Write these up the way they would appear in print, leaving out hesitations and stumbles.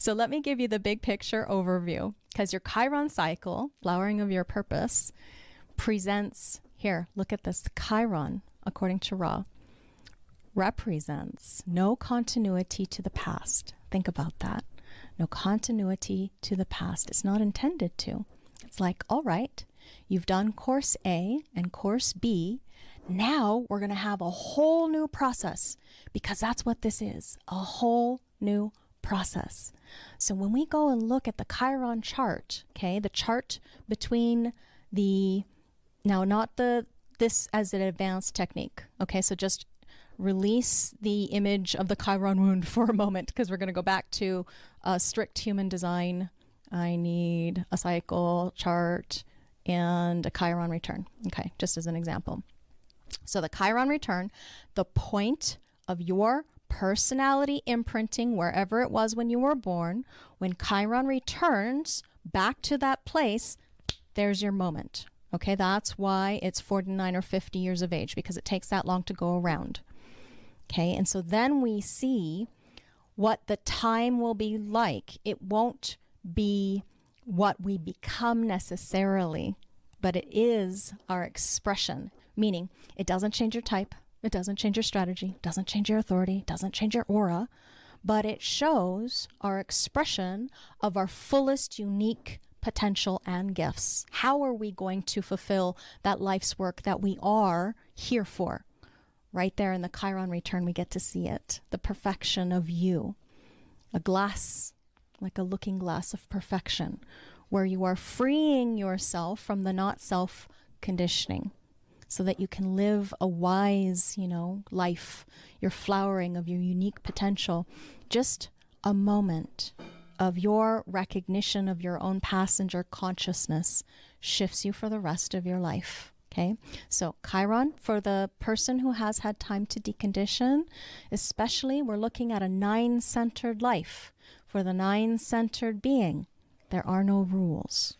So let me give you the big picture overview, because your Chiron cycle, flowering of your purpose, presents here. Look at this. Chiron, according to Ra, represents no continuity to the past. Think about that. No continuity to the past. It's not intended to. It's like, all right, you've done course A and course B. Now we're going to have a whole new process, because that's what this is, a whole new process. So when we go and look at the Chiron chart, okay, the chart between the, now not this as an advanced technique, okay, so just release the image of the Chiron wound for a moment, because we're going to go back to strict human design. I need a cycle chart and a Chiron return, okay, just as an example. So the Chiron return, the point of your personality imprinting, wherever it was when you were born, when Chiron returns back to that place, there's your moment. Okay, that's why it's 49 or 50 years of age, because it takes that long to go around. Okay, and so then we see what the time will be like. It won't be what we become necessarily, but it is our expression, meaning it doesn't change your type, it doesn't change your strategy, it doesn't change your authority, it doesn't change your aura, but it shows our expression of our fullest unique potential and gifts. How are we going to fulfill that life's work that we are here for? Right there in the Chiron return, we get to see it, the perfection of you, a glass, like a looking glass of perfection, where you are freeing yourself from the not self conditioning, so that you can live a wise, life, your flowering of your unique potential. Just a moment of your recognition of your own passenger consciousness shifts you for the rest of your life. Okay, so Chiron, for the person who has had time to decondition, especially, we're looking at a 9-centered life. For the 9-centered being, there are no rules.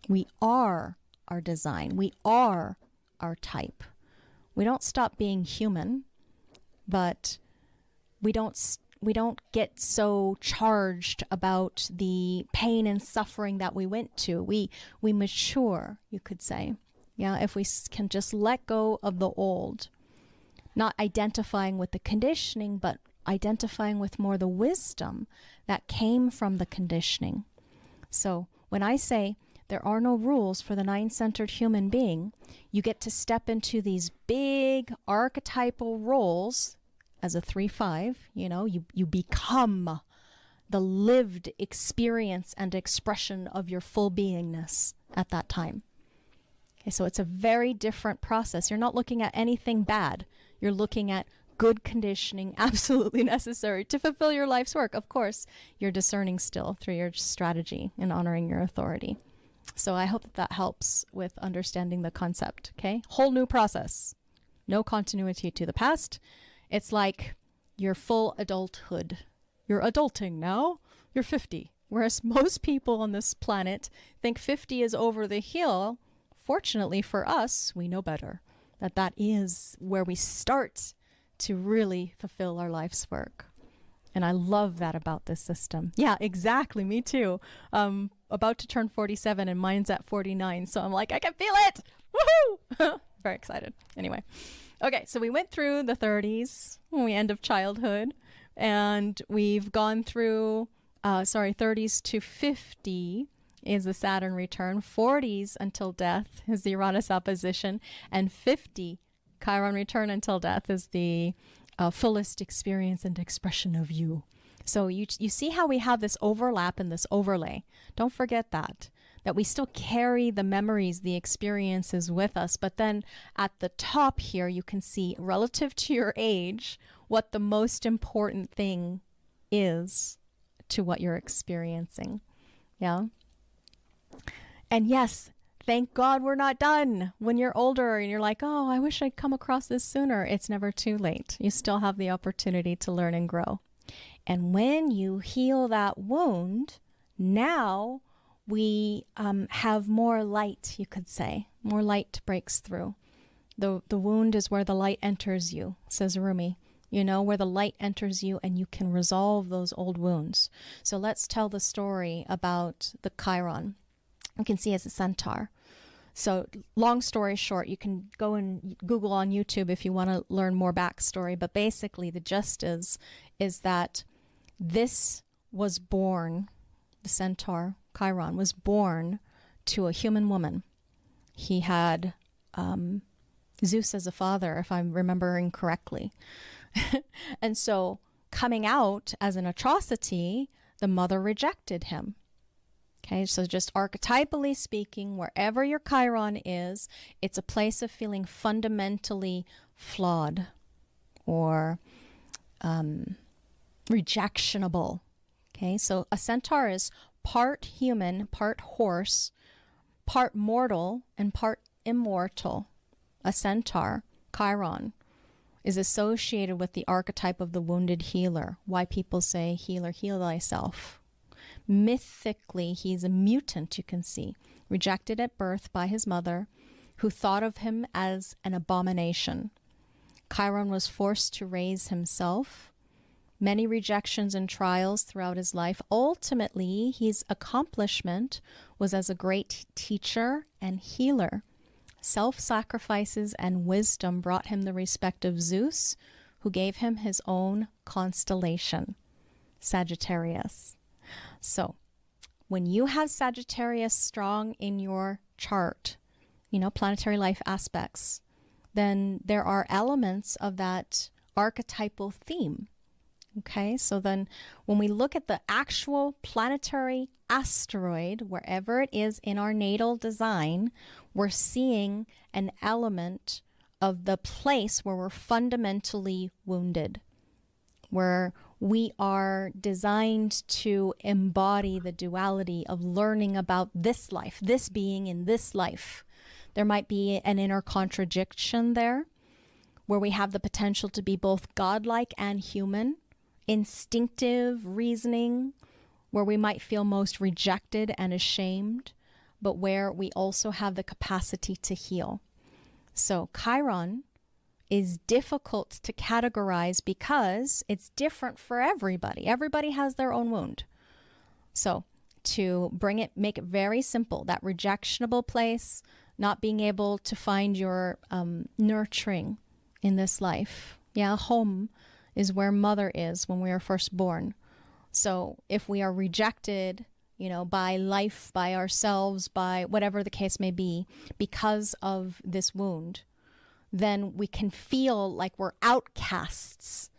We are our design. We are our type. We don't stop being human, but we don't get so charged about the pain and suffering that we went to. We mature, you could say. Yeah, if we can just let go of the old, not identifying with the conditioning, but identifying with more the wisdom that came from the conditioning. So when I say there are no rules for the 9-centered human being, you get to step into these big archetypal roles as a 3-5. You become the lived experience and expression of your full beingness at that time. Okay, so it's a very different process. You're not looking at anything bad. You're looking at good conditioning, absolutely necessary to fulfill your life's work. Of course, you're discerning still through your strategy and honoring your authority. So I hope that helps with understanding the concept, okay? Whole new process. No continuity to the past. It's like your full adulthood. You're adulting now. You're 50. Whereas most people on this planet think 50 is over the hill. Fortunately for us, we know better, that is where we start to really fulfill our life's work. And I love that about this system. Yeah, exactly. Me too. About to turn 47 and mine's at 49. So I'm like, I can feel it. Woohoo! Very excited. Anyway. Okay, so we went through the 30s, end of childhood, and we've gone through, 30s to 50 is the Saturn return, 40s until death is the Uranus opposition, and 50 Chiron return until death is the fullest experience and expression of you. So you see how we have this overlap and this overlay. Don't forget that we still carry the memories, the experiences with us. But then at the top here, you can see relative to your age, what the most important thing is to what you're experiencing. Yeah. And yes, thank God we're not done. When you're older and you're like, oh, I wish I'd come across this sooner. It's never too late. You still have the opportunity to learn and grow. And when you heal that wound, now we have more light, you could say. More light breaks through. The wound is where the light enters you, says Rumi. where the light enters you and you can resolve those old wounds. So let's tell the story about the Chiron. You can see as a centaur. So long story short, you can go and Google on YouTube if you want to learn more backstory. But basically the gist is that this was born, the centaur Chiron was born to a human woman. He had Zeus as a father, if I'm remembering correctly. And so coming out as an atrocity, the mother rejected him. Okay, so just archetypally speaking, wherever your Chiron is, it's a place of feeling fundamentally flawed or rejectionable. Okay, so a centaur is part human, part horse, part mortal, and part immortal. A centaur, Chiron, is associated with the archetype of the wounded healer. Why people say, healer, heal thyself. Mythically, he's a mutant, you can see, rejected at birth by his mother, who thought of him as an abomination. Chiron was forced to raise himself. Many rejections and trials throughout his life. Ultimately, his accomplishment was as a great teacher and healer. Self-sacrifices and wisdom brought him the respect of Zeus, who gave him his own constellation, Sagittarius. So when you have Sagittarius strong in your chart, planetary life aspects, then there are elements of that archetypal theme. Okay, so then when we look at the actual planetary asteroid, wherever it is in our natal design, we're seeing an element of the place where we're fundamentally wounded, where we are designed to embody the duality of learning about this life, this being in this life. There might be an inner contradiction there, where we have the potential to be both godlike and human, instinctive reasoning, where we might feel most rejected and ashamed, but where we also have the capacity to heal. So Chiron is difficult to categorize because it's different for everybody. Everybody has their own wound. So to make it very simple, that rejectionable place, not being able to find your nurturing in this life. Yeah, home is where mother is when we are first born. So if we are rejected, by life, by ourselves, by whatever the case may be, because of this wound, then we can feel like we're outcasts,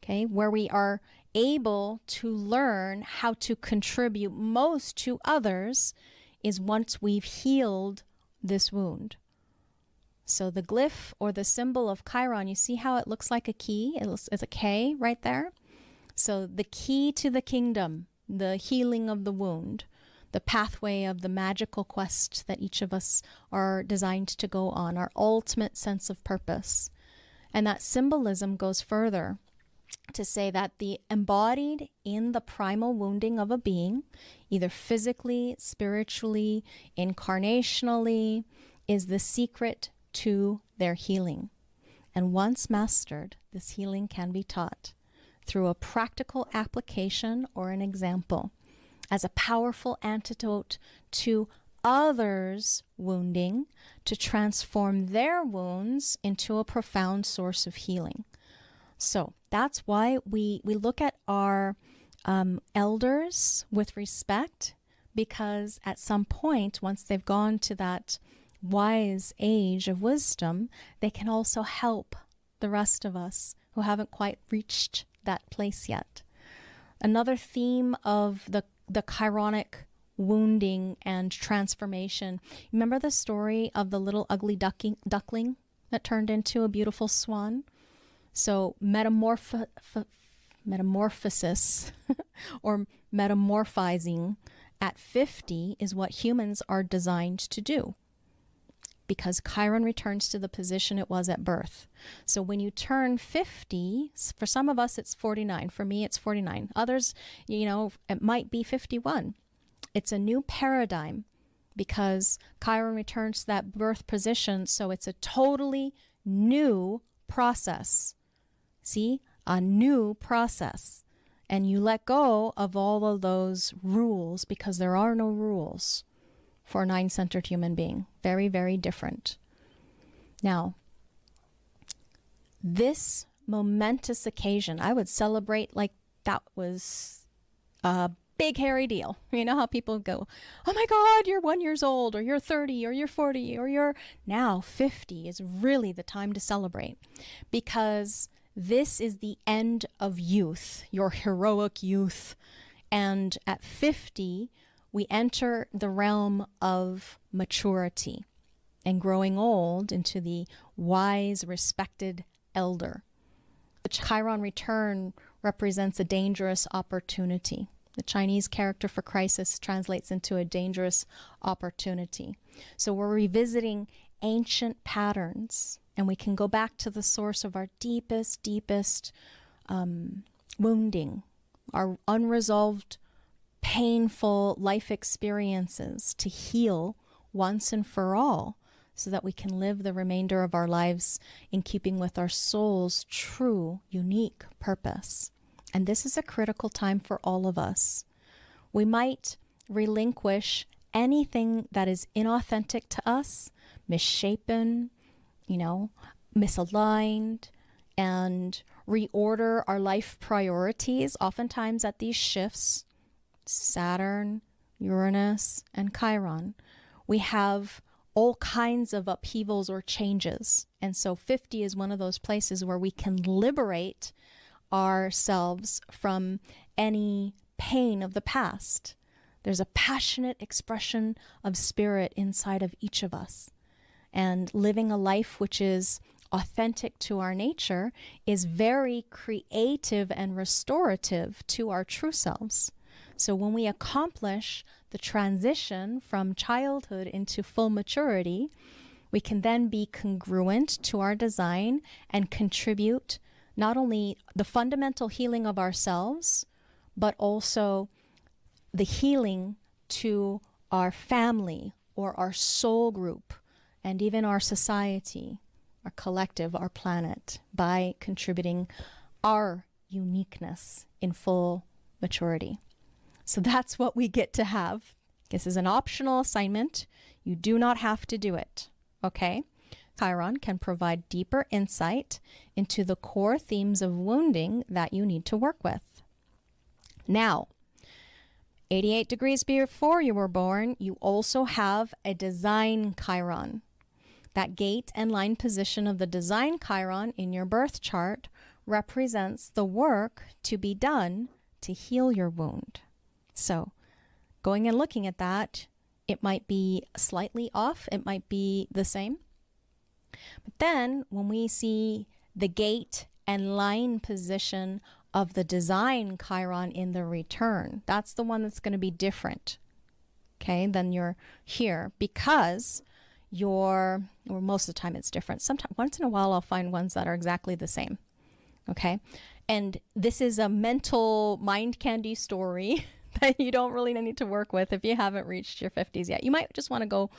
okay, where we are able to learn how to contribute most to others is once we've healed this wound. So the glyph or the symbol of Chiron, you see how it looks like a key? It's a K right there. So the key to the kingdom, the healing of the wound, the pathway of the magical quest that each of us are designed to go on, our ultimate sense of purpose. And that symbolism goes further to say that the embodied in the primal wounding of a being, either physically, spiritually, incarnationally, is the secret to their healing. And once mastered, this healing can be taught through a practical application or an example as a powerful antidote to others' wounding, to transform their wounds into a profound source of healing. So that's why we look at our elders with respect, because at some point, once they've gone to that wise age of wisdom, they can also help the rest of us who haven't quite reached that place yet. Another theme of the Chironic wounding and transformation. Remember the story of the little ugly duckling that turned into a beautiful swan? So metamorphosis or metamorphizing at 50 is what humans are designed to do, because Chiron returns to the position it was at birth. So when you turn 50, for some of us it's 49. For me it's 49. Others, it might be 51. It's a new paradigm because Chiron returns to that birth position, so it's a totally new process. See, a new process. And you let go of all of those rules, because there are no rules for a nine-centered human being. Very, very different. Now, this momentous occasion, I would celebrate like that was a big hairy deal. You know how people go, oh my God, you're 1 year old, or you're 30, or you're 40, or you're now 50 is really the time to celebrate, because this is the end of youth, your heroic youth. And at 50, we enter the realm of maturity and growing old into the wise, respected elder. The Chiron return represents a dangerous opportunity. The Chinese character for crisis translates into a dangerous opportunity. So we're revisiting ancient patterns, and we can go back to the source of our deepest wounding, our unresolved, painful life experiences, to heal once and for all, so that we can live the remainder of our lives in keeping with our soul's true, unique purpose. And this is a critical time for all of us. We might relinquish anything that is inauthentic to us, misshapen, misaligned, and reorder our life priorities. Oftentimes at these shifts, Saturn, Uranus, and Chiron, we have all kinds of upheavals or changes. And so 50 is one of those places where we can liberate ourselves from any pain of the past. There's a passionate expression of spirit inside of each of us. And living a life which is authentic to our nature is very creative and restorative to our true selves. So when we accomplish the transition from childhood into full maturity, we can then be congruent to our design and contribute not only the fundamental healing of ourselves, but also the healing to our family or our soul group, and even our society, our collective, our planet, by contributing our uniqueness in full maturity. So that's what we get to have. This is an optional assignment. You do not have to do it, okay? Chiron can provide deeper insight into the core themes of wounding that you need to work with. Now, 88 degrees before you were born, you also have a design Chiron. That gate and line position of the design Chiron in your birth chart represents the work to be done to heal your wound. So going and looking at that, it might be slightly off, it might be the same. But then when we see the gate and line position of the design Chiron in the return, that's the one that's going to be different, okay, than you're here, because or most of the time it's different. Sometimes, once in a while, I'll find ones that are exactly the same, okay? And this is a mental mind candy story that you don't really need to work with if you haven't reached your 50s yet. You might just want to go,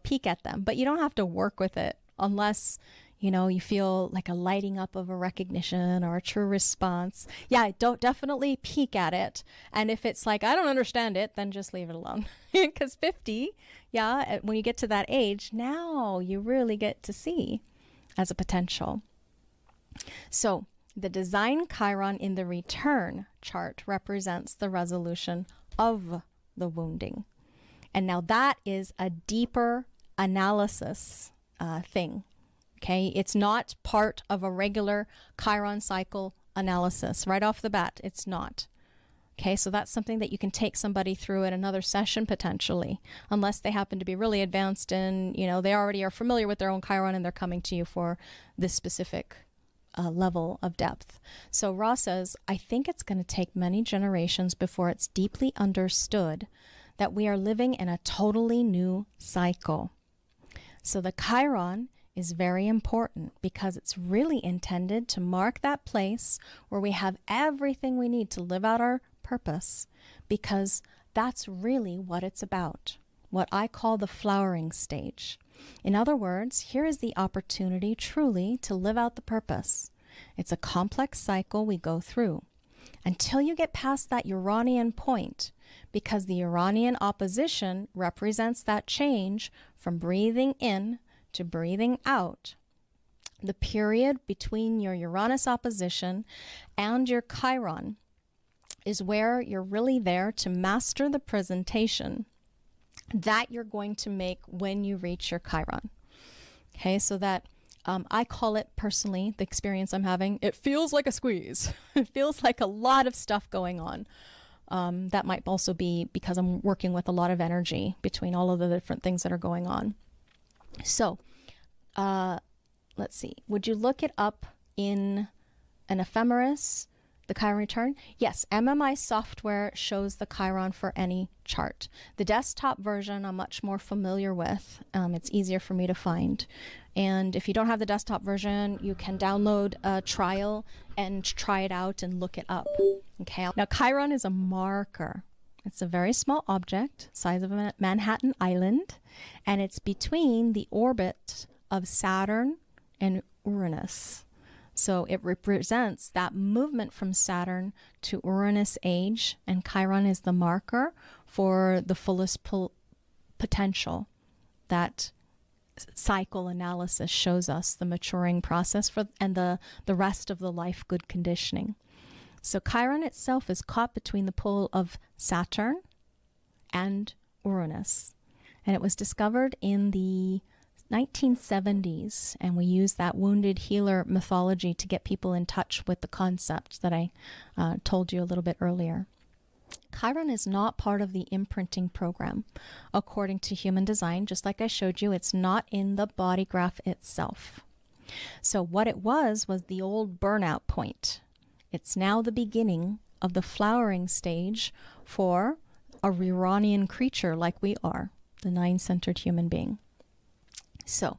peek at them, but you don't have to work with it unless, you feel like a lighting up of a recognition or a true response. Yeah, don't definitely peek at it. And if it's like, I don't understand it, then just leave it alone. Because 50, when you get to that age, now you really get to see as a potential. So the design Chiron in the return chart represents the resolution of the wounding. And now that is a deeper analysis thing. Okay, it's not part of a regular Chiron cycle analysis. Right off the bat, it's not. Okay, so that's something that you can take somebody through at another session potentially, unless they happen to be really advanced and, they already are familiar with their own Chiron and they're coming to you for this specific level of depth. So Ra says, I think it's going to take many generations before it's deeply understood that we are living in a totally new cycle. So the Chiron is very important because it's really intended to mark that place where we have everything we need to live out our purpose, because that's really what it's about, what I call the flowering stage. In other words, here is the opportunity truly to live out the purpose. It's a complex cycle we go through until you get past that Uranian point, because the Uranian opposition represents that change from breathing in to breathing out. The period between your Uranus opposition and your Chiron is where you're really there to master the presentation that you're going to make when you reach your Chiron. Okay, so that I call it personally, the experience I'm having, it feels like a squeeze. It feels like a lot of stuff going on. That might also be because I'm working with a lot of energy between all of the different things that are going on. So, let's see. Would you look it up in an ephemeris, the Chiron return? Yes, MMI software shows the Chiron for any chart. The desktop version I'm much more familiar with. It's easier for me to find. And if you don't have the desktop version, you can download a trial and try it out and look it up. Okay. Now, Chiron is a marker. It's a very small object, size of a Manhattan Island, and it's between the orbit of Saturn and Uranus. So it represents that movement from Saturn to Uranus age, and Chiron is the marker for the fullest potential. That cycle analysis shows us the maturing process and the rest of the life good conditioning. So Chiron itself is caught between the pull of Saturn and Uranus. And it was discovered in the 1970s, and we use that wounded healer mythology to get people in touch with the concept that I told you a little bit earlier. Chiron is not part of the imprinting program. According to human design, just like I showed you, it's not in the body graph itself. So what it was the old burnout point. It's now the beginning of the flowering stage for a Uranian creature like we are, the nine-centered human being. So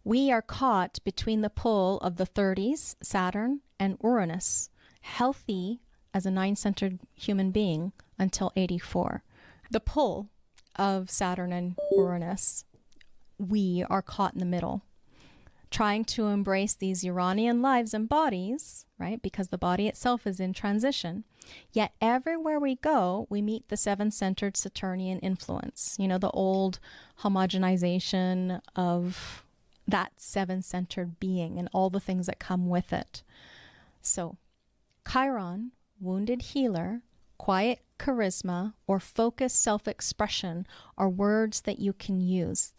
we are caught between the pull of the 30s, Saturn, and Uranus, healthy as a nine-centered human being until 84. The pull of Saturn and Uranus, we are caught in the middle, trying to embrace these Uranian lives and bodies, right? Because the body itself is in transition. Yet everywhere we go, we meet the seven-centered Saturnian influence. You know, the old homogenization of that seven-centered being and all the things that come with it. So, Chiron, wounded healer, quiet charisma, or focused self-expression are words that you can use.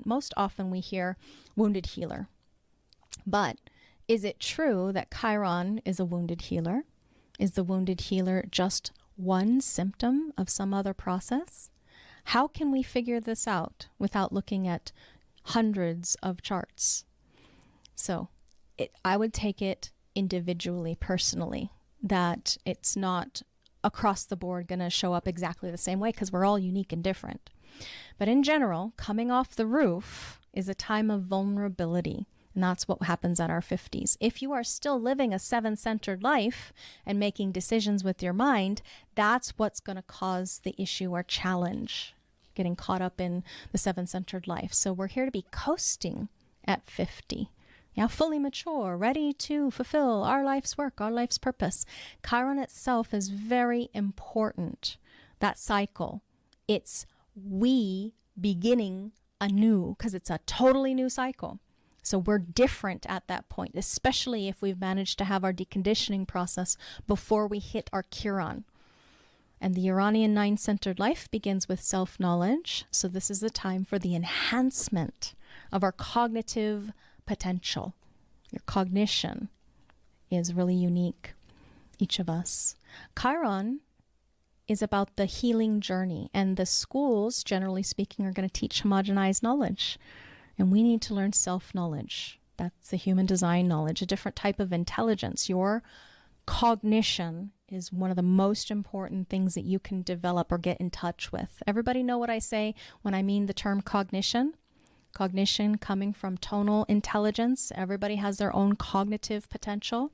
Most often we hear wounded healer. But is it true that Chiron is a wounded healer? Is the wounded healer just one symptom of some other process? How can we figure this out without looking at hundreds of charts? So I would take it individually, personally, that it's not across the board going to show up exactly the same way because we're all unique and different. But in general, coming off the roof is a time of vulnerability, and that's what happens at our 50s. If you are still living a seven-centered life and making decisions with your mind, that's what's going to cause the issue or challenge, getting caught up in the seven-centered life. So we're here to be coasting at 50. Now fully mature, ready to fulfill our life's work, our life's purpose. Chiron itself is very important. That cycle, it's we beginning anew because it's a totally new cycle. So we're different at that point, especially if we've managed to have our deconditioning process before we hit our Chiron. And the Uranian nine-centered life begins with self-knowledge. So this is the time for the enhancement of our cognitive potential. Your cognition is really unique, each of us. Chiron is about the healing journey, and the schools, generally speaking, are going to teach homogenized knowledge. And we need to learn self-knowledge. That's the human design knowledge, a different type of intelligence. Your cognition is one of the most important things that you can develop or get in touch with. Everybody know what I say when I mean the term cognition? Cognition coming from tonal intelligence. Everybody has their own cognitive potential.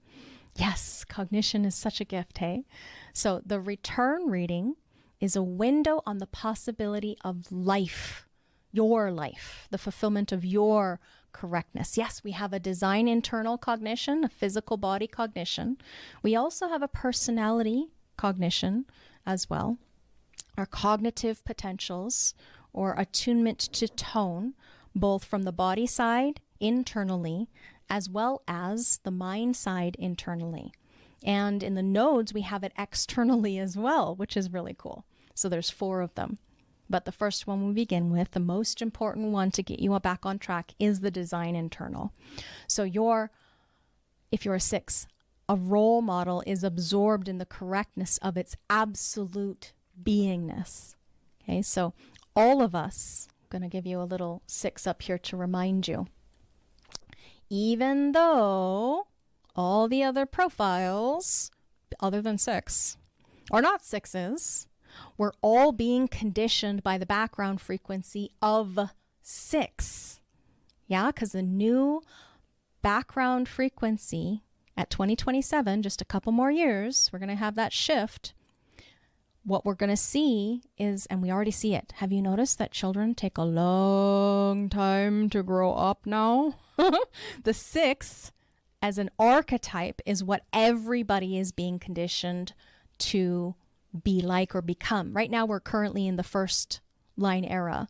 Yes, cognition is such a gift, hey? So the return reading is a window on the possibility of life, your life, the fulfillment of your correctness. Yes, we have a design internal cognition, a physical body cognition. We also have a personality cognition as well. Our cognitive potentials or attunement to tone, both from the body side internally as well as the mind side internally. And in the nodes, we have it externally as well, which is really cool. So there's 4 of them. But the first one we begin with, the most important one to get you back on track, is the design internal. So if you're a 6, a role model is absorbed in the correctness of its absolute beingness. Okay, so all of us, I'm going to give you a little 6 up here to remind you. Even though all the other profiles, other than 6, are not 6s, we're all being conditioned by the background frequency of 6. Yeah, because the new background frequency at 2027, just a couple more years, we're going to have that shift. What we're going to see is, and we already see it, have you noticed that children take a long time to grow up now? The 6 as an archetype is what everybody is being conditioned to be like or become. Right now, we're currently in the first line era.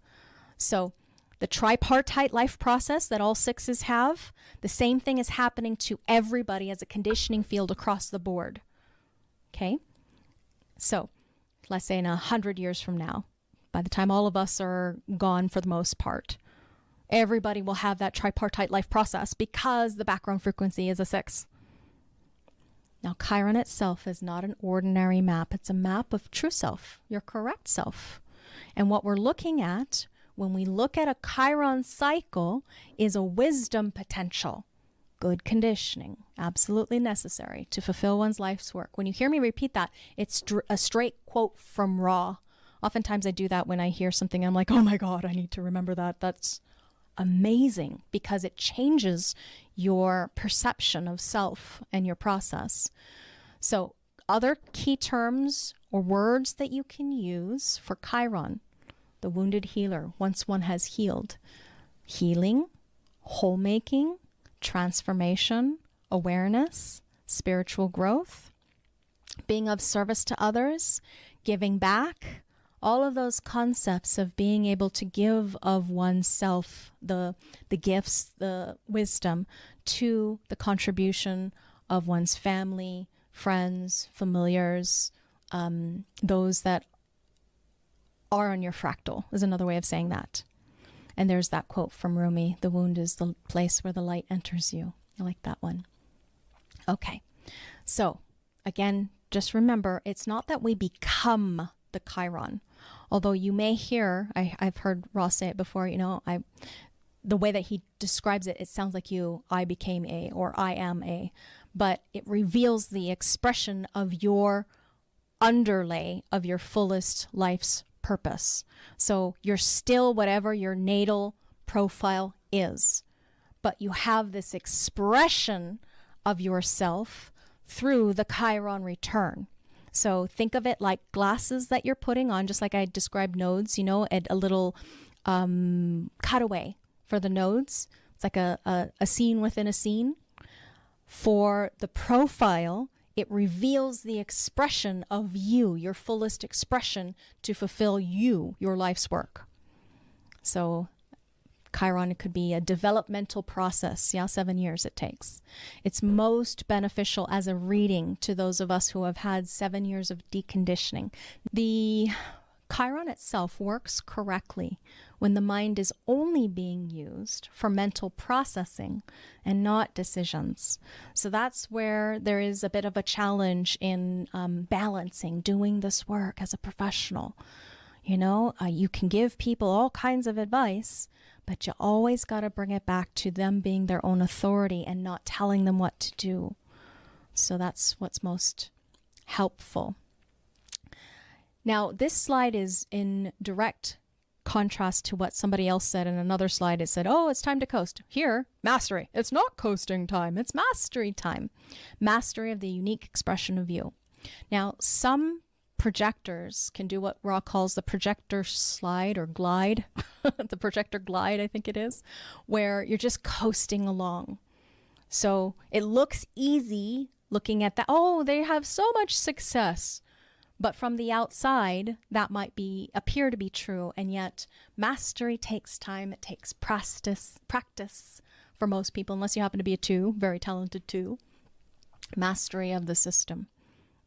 So the tripartite life process that all 6s have, the same thing is happening to everybody as a conditioning field across the board. Okay? So let's say in 100 years from now, by the time all of us are gone for the most part, everybody will have that tripartite life process because the background frequency is a 6. Now, Chiron itself is not an ordinary map. It's a map of true self, your correct self. And what we're looking at when we look at a Chiron cycle is a wisdom potential. Good conditioning, absolutely necessary to fulfill one's life's work. When you hear me repeat that, it's a straight quote from Ra. Oftentimes I do that when I hear something, I'm like, oh my God, I need to remember that. That's amazing because it changes your perception of self and your process. So other key terms or words that you can use for Chiron, the wounded healer, once one has healed: healing, whole making, transformation, awareness, spiritual growth, being of service to others, giving back, all of those concepts of being able to give of oneself, the gifts, the wisdom, to the contribution of one's family, friends, familiars, those that are on your fractal is another way of saying that. And there's that quote from Rumi, the wound is the place where the light enters you. I like that one. Okay, so again, just remember, it's not that we become the Chiron. Although you may hear, I've heard Ross say it before, the way that he describes it, it sounds like I became a, or I am a, but it reveals the expression of your underlay of your fullest life's purpose. So you're still whatever your natal profile is, but you have this expression of yourself through the Chiron return. So think of it like glasses that you're putting on, just like I described nodes, a little cutaway for the nodes. It's like a scene within a scene. For the profile, it reveals the expression of you, your fullest expression to fulfill you, your life's work. So Chiron, it could be a developmental process. 7 years it takes. It's most beneficial as a reading to those of us who have had 7 years of deconditioning. The Chiron itself works correctly when the mind is only being used for mental processing and not decisions. So that's where there is a bit of a challenge in balancing doing this work as a professional. You can give people all kinds of advice, but you always got to bring it back to them being their own authority and not telling them what to do. So that's what's most helpful. Now, this slide is in direct contrast to what somebody else said in another slide. It said, oh, it's time to coast. Here, mastery. It's not coasting time. It's mastery time. Mastery of the unique expression of you. Now, some projectors can do what Ra calls the projector slide or glide, the projector glide, I think it is, where you're just coasting along. So it looks easy looking at that. Oh, they have so much success. But from the outside, that might appear to be true. And yet mastery takes time. It takes practice for most people, unless you happen to be a 2, very talented 2. Mastery of the system.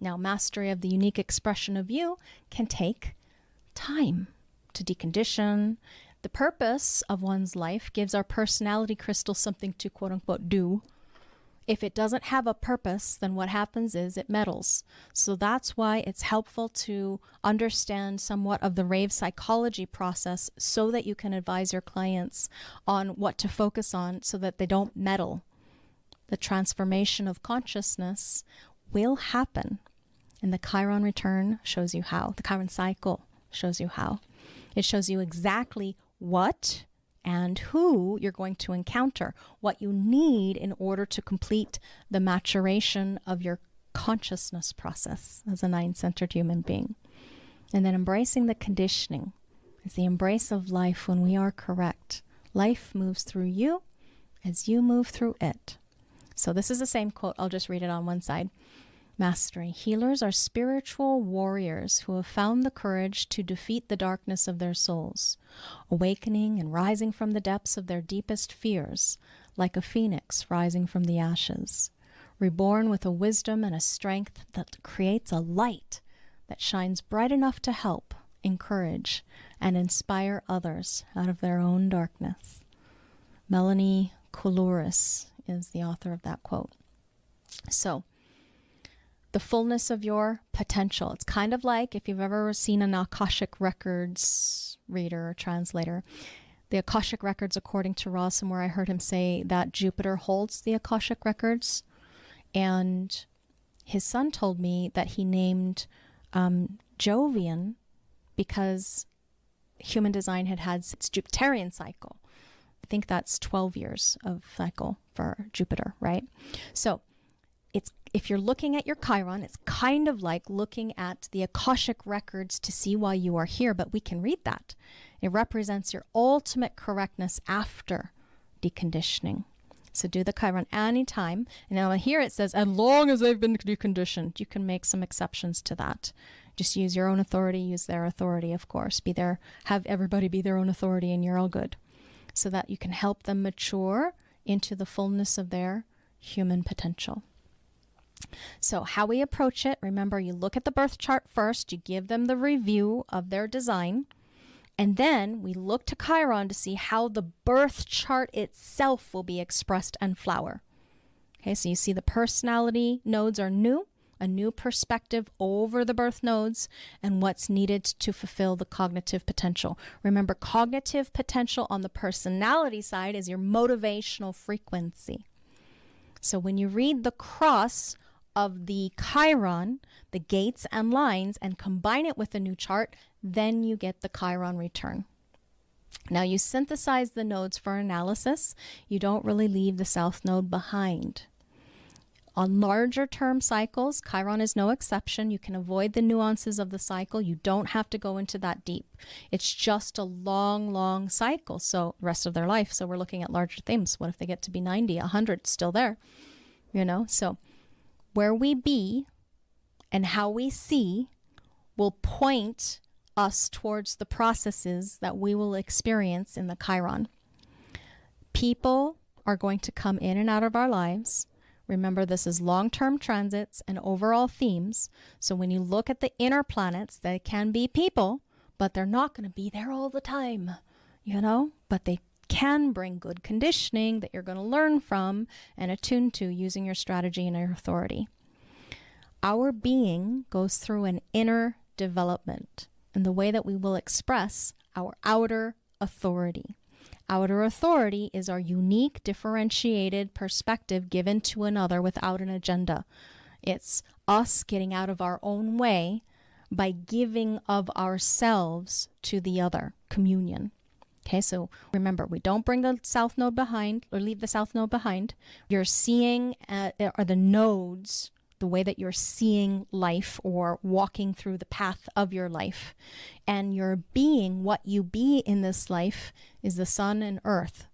Now, mastery of the unique expression of you can take time to decondition. The purpose of one's life gives our personality crystal something to quote unquote do. If it doesn't have a purpose, then what happens is it meddles. So that's why it's helpful to understand somewhat of the rave psychology process so that you can advise your clients on what to focus on so that they don't meddle. The transformation of consciousness will happen. And the Chiron return shows you how. The Chiron cycle shows you how. It shows you exactly what and who you're going to encounter, what you need in order to complete the maturation of your consciousness process as a 9-centered human being. And then embracing the conditioning is the embrace of life when we are correct. Life moves through you as you move through it. So this is the same quote. I'll just read it on one side. Mastery. Healers are spiritual warriors who have found the courage to defeat the darkness of their souls, awakening and rising from the depths of their deepest fears, like a phoenix rising from the ashes, reborn with a wisdom and a strength that creates a light that shines bright enough to help, encourage, and inspire others out of their own darkness. Melanie Koulouris is the author of that quote. So, the fullness of your potential. It's kind of like if you've ever seen an Akashic Records reader or translator. The Akashic Records, according to Ra, somewhere I heard him say that Jupiter holds the Akashic Records. And his son told me that he named Jovian because human design had its Jupiterian cycle. I think that's 12 years of cycle for Jupiter, right? So if you're looking at your Chiron, it's kind of like looking at the Akashic Records to see why you are here, but we can read that. It represents your ultimate correctness after deconditioning. So do the Chiron anytime. And now here it says, as long as they've been deconditioned. You can make some exceptions to that. Just use your own authority, use their authority, of course. Have everybody be their own authority, and you're all good. So that you can help them mature into the fullness of their human potential. So how we approach it, remember, you look at the birth chart first, you give them the review of their design, and then we look to Chiron to see how the birth chart itself will be expressed and flower. Okay, so you see the personality nodes are new, a new perspective over the birth nodes and what's needed to fulfill the cognitive potential. Remember, cognitive potential on the personality side is your motivational frequency. So when you read the cross of the Chiron, the gates and lines, and combine it with a new chart, then you get the Chiron return. Now you synthesize the nodes for analysis. You don't really leave the south node behind. On larger term cycles, Chiron is no exception. You can avoid the nuances of the cycle. You don't have to go into that deep. It's just a long, long cycle, so the rest of their life. So we're looking at larger themes. What if they get to be 90, 100, still there? So where we be and how we see will point us towards the processes that we will experience in the Chiron. People are going to come in and out of our lives. Remember, this is long-term transits and overall themes. So when you look at the inner planets, they can be people, but they're not going to be there all the time, but they can bring good conditioning that you're going to learn from and attune to using your strategy and your authority. Our being goes through an inner development in the way that we will express our outer authority. Outer authority is our unique, differentiated perspective given to another without an agenda. It's us getting out of our own way by giving of ourselves to the other, communion. Okay, so remember, we don't bring the south node behind or leave the south node behind. You're seeing are the nodes the way that you're seeing life or walking through the path of your life. And your being, what you be in this life, is the sun and earth.